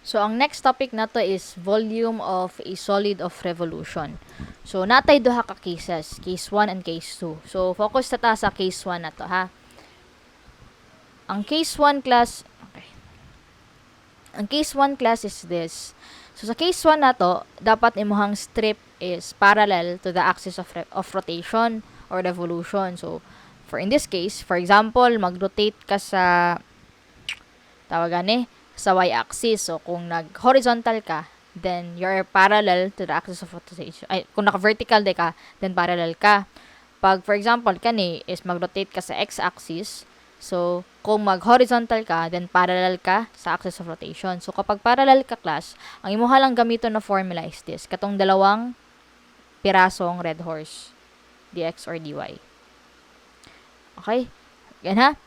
So, ang next topic na to is volume of a solid of revolution. So, natay duha ka cases, case 1 and case 2. So, focus na ta sa case 1 na to, ha? Ang case 1 class, okay. Ang case 1 class is this. So, sa case 1 na to, dapat imuhang strip is parallel to the axis of rotation or revolution. So, in this case, for example, mag-rotate ka sa sa y-axis. So, kung nag-horizontal ka, then you're parallel to the axis of rotation. Ay, kung naka-vertical ka, then parallel ka. Pag, for example, kani is mag-rotate ka sa x-axis. So, kung mag-horizontal ka, then parallel ka sa axis of rotation. So, kapag parallel ka, class, ang imuha lang gamiton na formula is this. Katong dalawang pirasong red horse, dx or dy. Okay? Yan ha?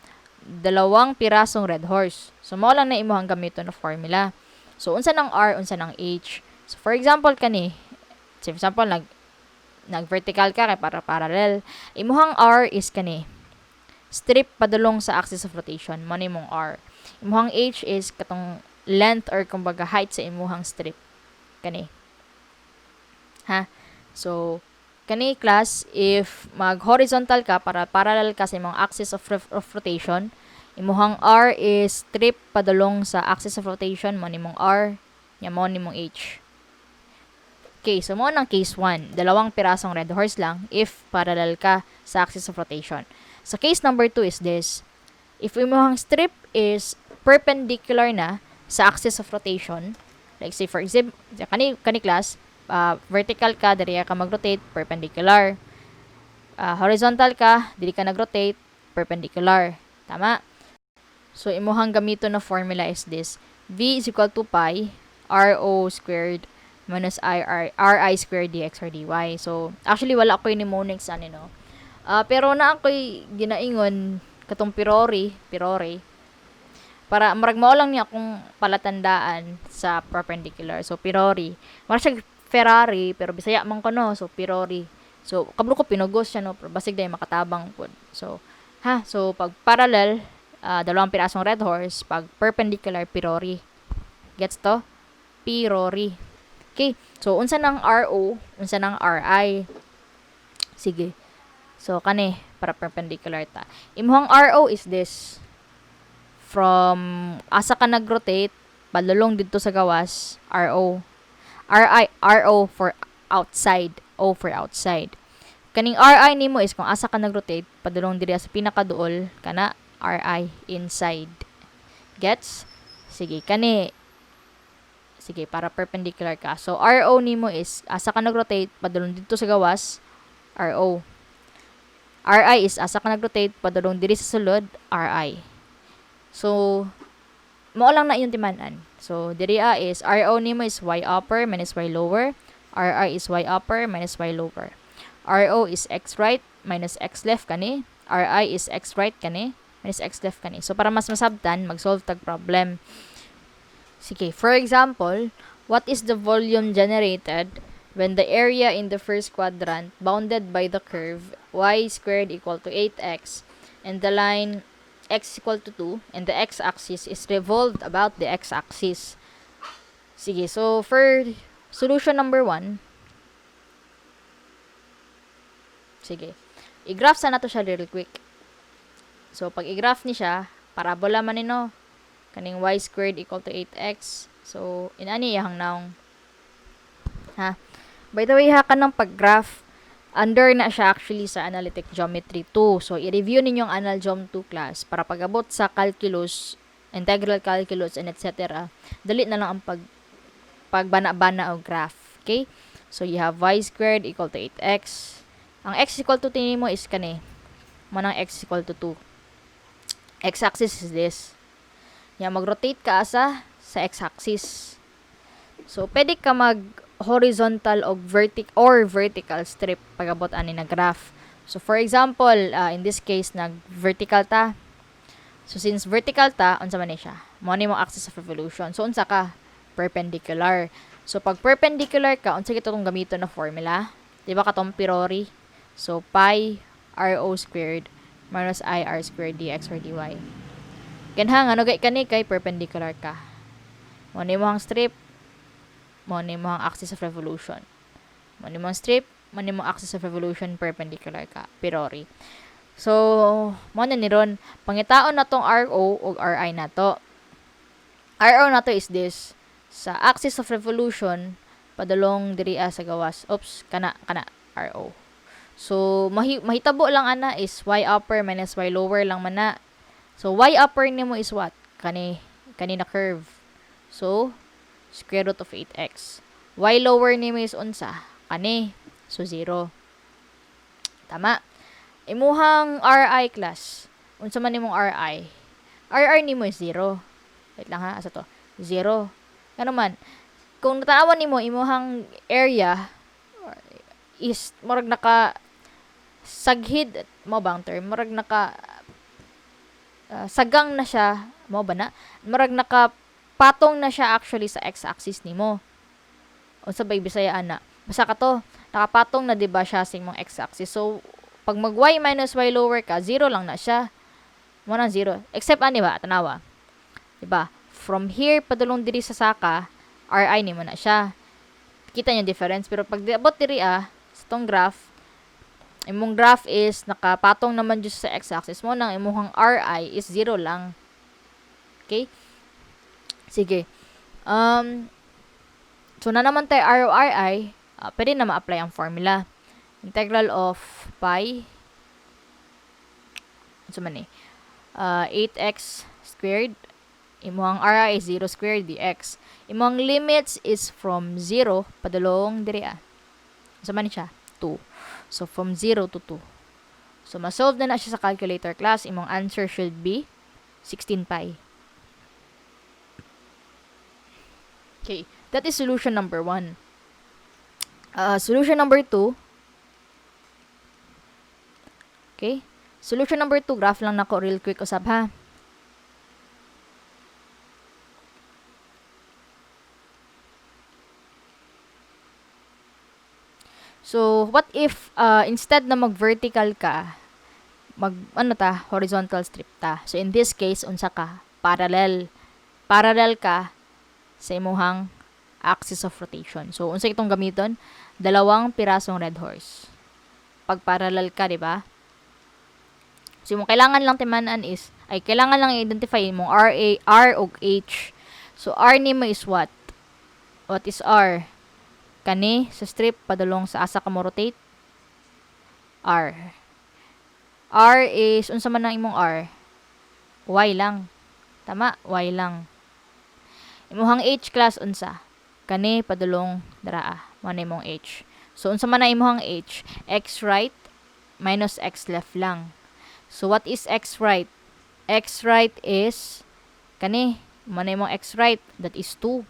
Dalawang pirasong red horse. So, mo lang na imuhang gamiton na formula. So, unsa ng R, unsa ng H. So, for example, nag-vertical ka kay para parallel. Imuhang R is kani, strip padulong sa axis of rotation. Mo mong R. Imuhang H is katong length or kumbaga height sa imuhang strip. Kani. Ha? So, kani class, if mag-horizontal ka para parallel ka sa imong axis of rotation, imuhang R is strip padulong sa axis of rotation, mo nimong R, mo nimong H. Okay, so mo ng case 1, dalawang pirasong red horse lang if parallel ka sa axis of rotation. So, case number 2 is this. If imuhang strip is perpendicular na sa axis of rotation, like say for example, kani class, vertical ka, diri ka mag-rotate, perpendicular. Horizontal ka, diri ka nag-rotate, perpendicular. Tama? So, imuhang gamito na formula is this. V is equal to pi, RO squared minus RI squared dx or dy. So, actually, wala ako yung mnemonics, no? Pero na ako'y ginaingon, katong pirori, para marag mao lang niya akong palatandaan sa perpendicular. So, pirori. Mara siya Ferrari, pero Bisaya man ko, no? So, pirori. So, kablo ko pinugos siya, no? Pero basig dahil makatabang po. So, so, pag parallel, dalawang pirasong red horse. Pag perpendicular, pirori. Gets to? Pirori. Okay. So, unsa ng RO, unsa ng RI. Sige. So, kani, para perpendicular ta. Imuhang RO is this. From, asa ka nag-rotate, padulong dito sa gawas, RO. RO for outside. O for outside. Kaning RI nimo is kung asa ka nag-rotate, padulong diri sa pinakaduol, kana RI inside. Gets? Sige, kani. Sige, para perpendicular ka. So, RO nimo is asa ka nag-rotate, padulong dito sa gawas, RO. RI is asa ka nag-rotate, padulong diri sa sulod, RI. So, mo lang na yung timanan. So, diri is RO nimo is y upper minus y lower. RI is y upper minus y lower. RO is x right minus x left kani. RI is x right kani minus x left kani. So, para mas masabtan, mag-solve tag problem. Sige, for example, what is the volume generated when the area in the first quadrant bounded by the curve y squared equal to 8x and the line x equal to 2 and the x-axis is revolved about the x-axis. Sige, so for solution number 1, sige, i-graph sana to siya real quick. So, pag i-graph ni siya, parabola man no, kaning y squared equal to 8x. So, inani iyang naong. Ha? By the way, ka ng pag-graph, under na siya actually sa Analytic Geometry 2. So, i-review ninyong Analgeom 2 class para pag-abot sa calculus, integral calculus, and etc. Dali na lang ang pagbana-bana o graph. Okay? So, you have y squared equal to 8x. Ang x equal to 10 mo is kani. Manang x equal to 2. X-axis is this. Yan, mag-rotate ka sa x-axis. So, pwede ka horizontal o vertical strip pag-abot ani na graph. So, for example, in this case, nag-vertical ta. So, since vertical ta, unsa man siya? Mo ni mo axis of revolution. So, unsa ka? Perpendicular. So, pag perpendicular ka, unsa kita itong gamiton na formula? Diba katong pirori? So, pi RO squared minus IR squared dx or dy. Ganhang, ano kay perpendicular ka. Mo ni mo ang strip, mo ni mo ang axis of revolution. Mo ni mo ang strip, mo ni mo axis of revolution perpendicular ka, priori. So, mo na ni ron pangitaon na tong RO ug RI nato. RO nato is this sa axis of revolution padulong diri sa gawas. Oops, kana RO. So, mahitabo lang ana is y upper minus y lower lang man na. So, y upper nimo is what? Kanina curve. So, square root of 8x. Y lower nimo is unsa? Kani. So, 0. Tama. Imuhang RI class. Unsa man nimong RI? RR nimo is 0. Wait lang ha, asa to? 0. Ano man? Kung natawan nimo imuhang area is murag naka saghid mo bang term? Murag naka sagang na siya, mo ba na? Murag naka patong na siya actually sa x-axis nimo. Unsa bay Bisaya ana? Basta ka to, nakapatong na 'di ba siya sa imong x-axis. So pag mag y minus y lower ka, 0 lang na siya. Mo nang 0. Except ani ba, tanawa. 'Di ba? From here padulong diri sa saka, RI nimo na siya. Kita niyo difference pero pag diabot diri sa tong graph, imong graph is nakapatong naman just sa x-axis mo nang imong RI is 0 lang. Okay? Sige. So na naman tayo RORI, pwede na ma-apply ang formula. Integral of pi so man 8x squared imong RI is 0 squared dx. Imong limits is from 0 padulong diri so man siya 2. So from 0 to 2. So ma-solve na siya sa calculator class. Imong answer should be 16 pi. Okay, that is solution number 1. Solution number 2. Okay? Solution number 2, graph lang nako real quick usab ha. So, what if instead na mag-vertical ka, horizontal strip ta. So, in this case, unsa ka? Parallel. Parallel ka sa imuhang axis of rotation. So, unsa itong gamiton? Dalawang pirasong red horse. Pag parallel ka, di ba? So, yung kailangan lang timanan is, kailangan lang i-identify mong R ug H. So, R nimo is what? What is R? Kani, sa strip, padulong sa asa ka mo rotate. R. R is, unsa man ang imong R? Y lang. Tama? Y lang. Imuhang H class, unsa? Kani, padulong daraa. Mana imong H. So, unsa man ang imuhang H? X right minus X left lang. So, what is X right? X right is, kani, mana imong X right? That is 2.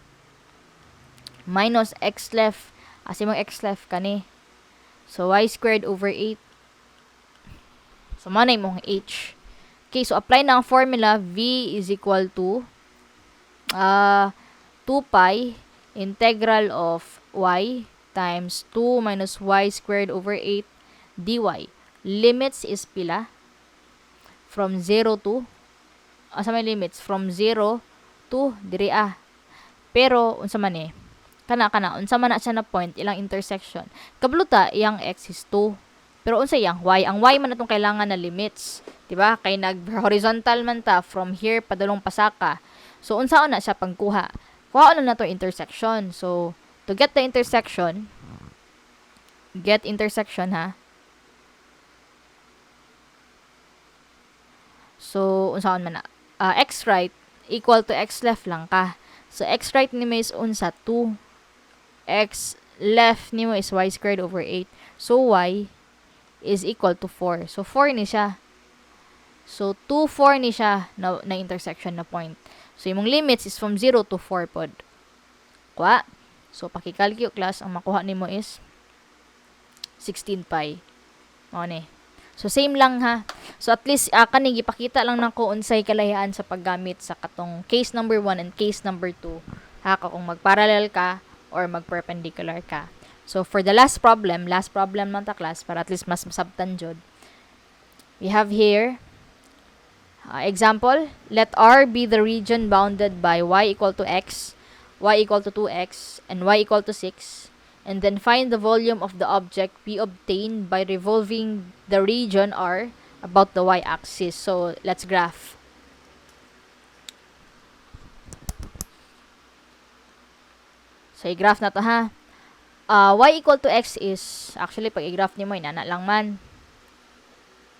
Minus X left. As imong X left, kani. So, Y squared over 8. So, mana imong H. Okay, so apply na ang formula. V is equal to 2 pi integral of Y times 2 minus Y squared over 8 dy. Limits is pila? From 0 to, asa may limits? From 0 to, diri Pero, unsa man kana, unsa man na siya na point, ilang intersection. Kabluta, iyang x is 2. Pero unsa iyang y? Ang y man natong kailangan na limits. Diba? Kay nag-horizontal man ta from here padulong pasaka. So, unsa na siya pagkuha? Kuha na to intersection. So, to get the intersection, ha. So, unsaon man na? X right equal to x left lang ka. So, x right nimo is unsa 2. X left nimo is y squared over 8. So, y is equal to 4. So, 4 ni siya. So, 2, 4 ni siya na intersection na point. So, imong limits is from 0 to 4 pod. Kuha. So, pakikalkyo class, ang makuha nimo is 16 pi. O ni. So, same lang ha. So, at least, kanig ipakita lang nako unsay kalahian sa paggamit sa katong case number 1 and case number 2. Ha, kung magparallel ka or magperpendicular ka. So, for the last problem man ta class, para at least mas masabtan jud. We have here, example, let R be the region bounded by y equal to x, y equal to 2x and y equal to 6, and then find the volume of the object we obtained by revolving the region R about the y-axis. So, let's graph. So, i-graph na to ha. Y equal to x is, actually, pag i-graph ni mo, inana lang man.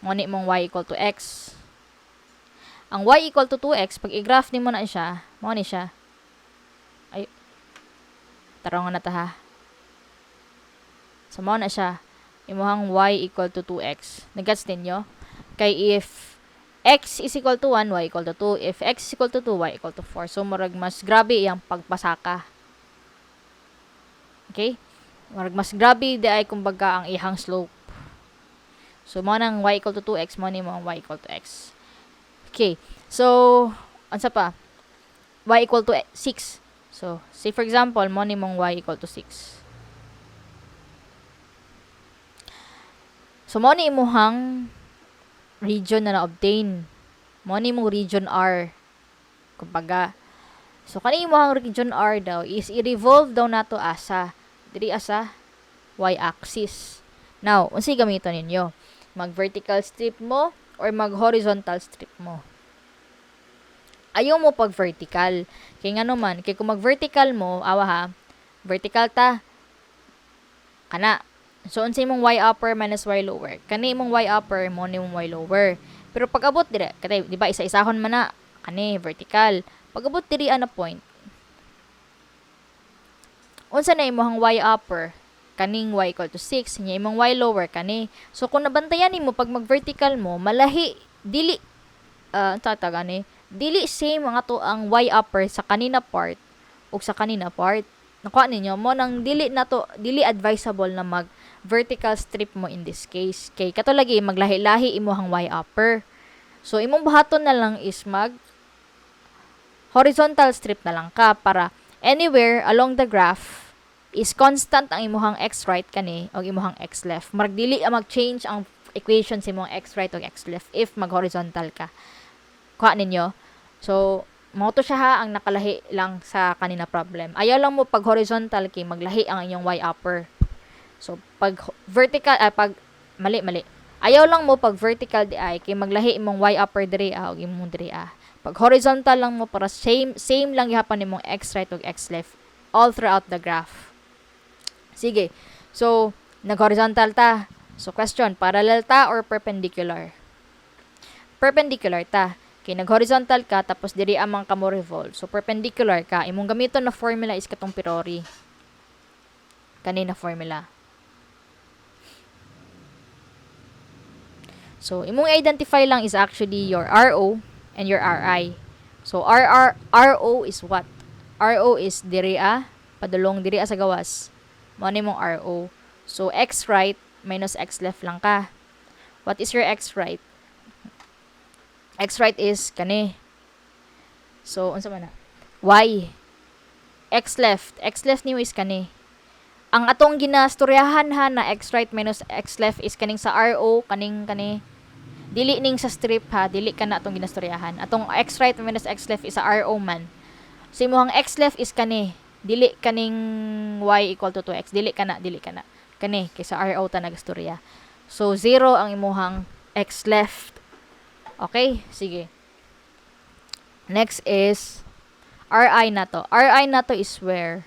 Ngunit mong y equal to x. Ang y equal to 2x, pag i-graph ni mo na siya, ni siya. Ay, tarongan na ta ha. So, mo na siya. Imuhang y equal to 2x. Nagats ninyo? Kay if x is equal to 1, y equal to 2. If x is equal to 2, y equal to 4. So, murag mas grabe yung pagpasaka. Okay? Murag mas grabe di ay kumbaga ang ihang slope. So, mo nang y equal to 2x, mo ni mo ang y equal to x. Okay. So, ansa pa? Y equal to 6. So, say for example, mo ni mong y equal to 6. So, mo ni imuhang region na na-obtain. Mo ni mong region R. Kumbaga. So, kani imuhang region R daw is i-revolve daw nato asa. Diri asa y-axis. Now, unsay gamiton ninyo? Mag-vertical strip mo or mag-horizontal strip mo. Ayaw mo pag-vertical. Kaya nga naman, kaya kung mag-vertical mo, awa ha, vertical ta, kana. So, unsay mong y upper minus y lower. Kani mong y upper, mo ni mong y lower. Pero pag abot dire, katay, di ba, isa-isahon man na, kani, vertical. Pag abot diri ana point, unsa na imong y upper, kaning y equal to 6, nya imong y lower kani. So kung nabantayan nimo pag mag-vertical mo, malahi dili dili same mga to ang y upper sa kanina part ug sa kanina part. Nakuha ninyo mo nang dili advisable na mag vertical strip mo in this case. Kay kato lagi maglahi-lahi imong y upper. So imong buhaton na lang is mag horizontal strip na lang ka para anywhere along the graph is constant ang imuhang x right kani o imuhang x left. Marag dili mag-change ang equation sa imong x right o x left if mag-horizontal ka. Kuha ninyo. So, mo to siya ha ang nakalahi lang sa kanina problem. Ayaw lang mo pag horizontal kay maglahi ang inyong y upper. So, pag vertical pag mali. Ayaw lang mo pag vertical di ay kay maglahi imong y upper diri o imong diri a. Pag horizontal lang mo para same lang gihapon nimong x right o x left all throughout the graph. Sige. So, nag-horizontal ta. So, question, parallel ta or perpendicular? Perpendicular ta. Okay, nag-horizontal ka, tapos diri amang kamo revolve. So, perpendicular ka. Imong gamiton na formula is katong pirori. Kanina formula. So, imong identify lang is actually your RO and your RI. So, RO is what? RO is diri padulong diri sa gawas. Mo ni mong RO. So, x right minus x left lang ka. What is your x right? X right is kani. So, unsa man na? Y. X left. X left niyo is kani. Ang atong ginastoryahan ha na x right minus x left is kaning sa RO, kaning kani. Dili ning sa strip ha, dili ka na atong ginastoryahan. Atong x right minus x left is sa RO man. So, imong x left is kani. Dili kaning y equal to 2x. Dili ka na. Kani, kaysa RO ta nagastorya. So, 0 ang imuhang x left. Okay? Sige. Next is RI na to. RI na to is where?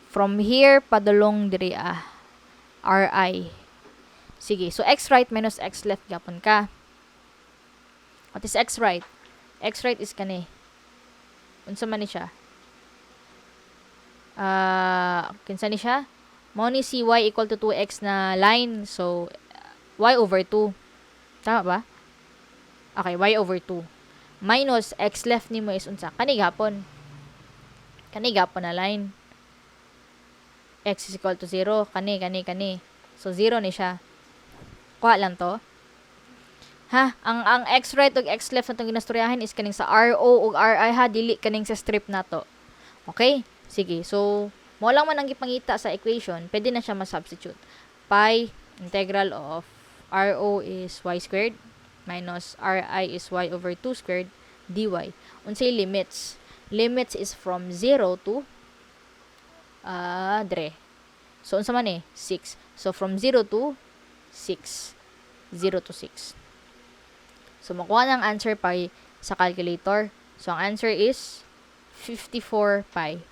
From here, padulong diri RI. Sige. So, x right minus x left gapon ka. What is x right? X right is kani. Unsa man ni siya? Kinsa ni siya? Mo ni si y equal to 2x na line. So, y over 2. Tama ba? Okay, y over 2. Minus x left ni mo is unsa? Kani gapon na line. X is equal to 0. Kani. So, 0 ni siya. Kuha lang to. Ha? Ang x right ug x left na itong ginastoryahan is kaning sa RO ug RI ha. Dili kaning sa strip na to. Okay? Sige, so, mo lang man ang gipangita sa equation, pwede na siya ma-substitute. Pi integral of RO is y squared minus RI is y over 2 squared dy. Unsay limits? limits is from 0 to dre. So unsa man 6. So from 0 to 6. 0 to 6. So makuha na ang answer pi sa calculator. So ang answer is 54 pi.